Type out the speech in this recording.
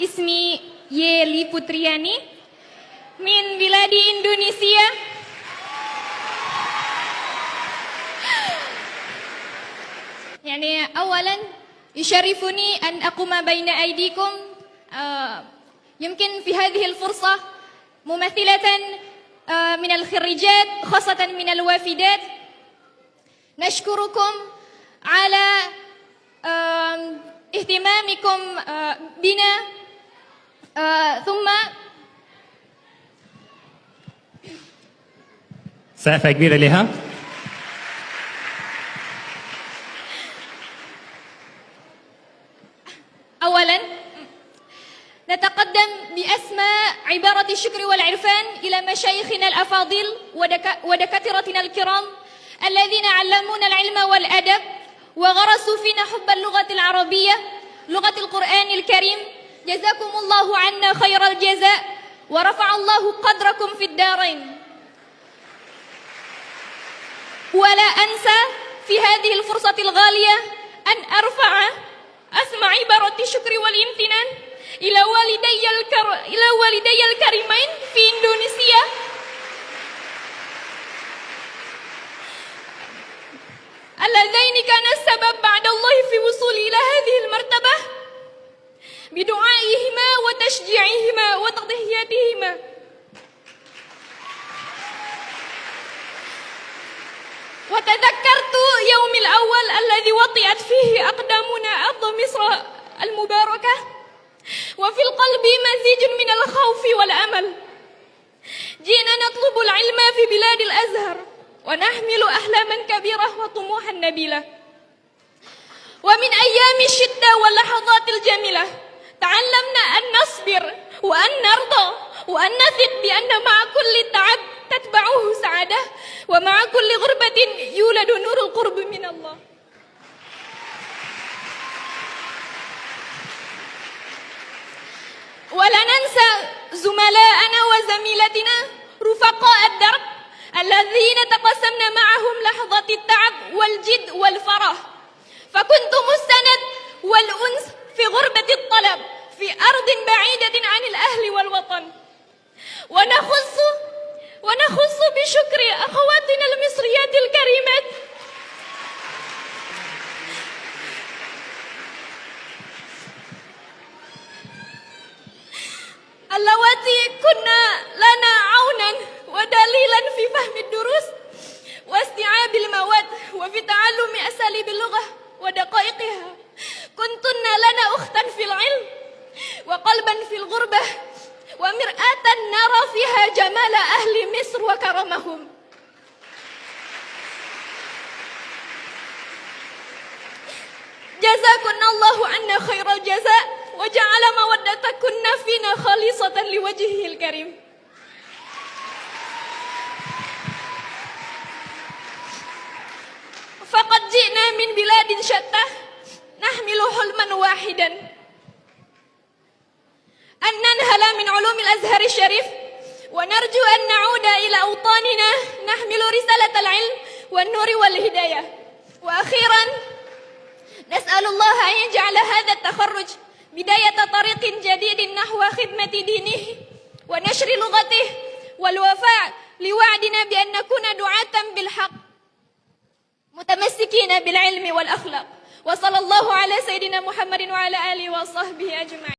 اسمي يلي بطرياني من بلاد إندونيسيا. يعني أولا يشرفني أن أقوم بين أيديكم يمكن في هذه الفرصة ممثلة من الخريجات خاصة من الوافدات. نشكركم على اهتمامكم بنا. ثم سقفة كبيرة لها. أولا نتقدم بأسماء عبارة الشكر والعرفان إلى مشايخنا الأفاضل ودكاترتنا الكرام الذين علمونا العلم والأدب وغرسوا فينا حب اللغة العربية لغة القرآن الكريم. جزاكم الله عنا خير الجزاء ورفع الله قدركم في الدارين. ولا أنسى في هذه الفرصة الغالية أن أرفع أسمى عبارة الشكر والامتنان إلى والدي الكريمين في إندونيسيا اللذين كانا السبب بعد الله في وصولي إلى هذه المرتبة بدعائهما وتشجيعهما وتضحياتهما. وتذكرت يوم الأول الذي وطئت فيه أقدامنا أرض مصر المباركة وفي القلب مزيج من الخوف والأمل. جئنا نطلب العلم في بلاد الأزهر ونحمل أحلاما كبيرة وطموحا نبيلة. ومن أيام الشدة واللحظات الجميلة تعلمنا أن نصبر وأن نرضى وأن نثق بأن مع كل تعب تتبعه سعادة ومع كل غربة يولد نور القرب من الله. ولا ننسى زملاءنا وزميلتنا رفقاء الدرب الذين تقاسمنا معهم لحظات التعب والجد والفرح، فكنتم السند والأنس في غربة الطلب في أرض بعيدة عن الأهل والوطن. ونخص بشكر أخواتنا المصريات الكريمات اللواتي كنا لنا عونا ودليلا في فهم الدروس واستيعاب المواد وفي تعلم أساليب اللغة ودقائقها. كنتن لنا أختا في العلم وقلبا في الغربة ومرآة نرى فيها جمال أهل مصر وكرمهم. جزاكن الله عنا خير الجزاء وجعل مودتكن فينا خالصة لوجهه الكريم. فقد جئنا من بلاد شتى نحمل حلما واحدا أن ننهل من علوم الأزهر الشريف ونرجو أن نعود إلى أوطاننا نحمل رسالة العلم والنور والهداية. وأخيرا نسأل الله أن يجعل هذا التخرج بداية طريق جديد نحو خدمة دينه ونشر لغته والوفاء لوعدنا بأن نكون دعاة بالحق متمسكين بالعلم والأخلاق. وصلى الله على سيدنا محمد وعلى آله وصحبه أجمعين.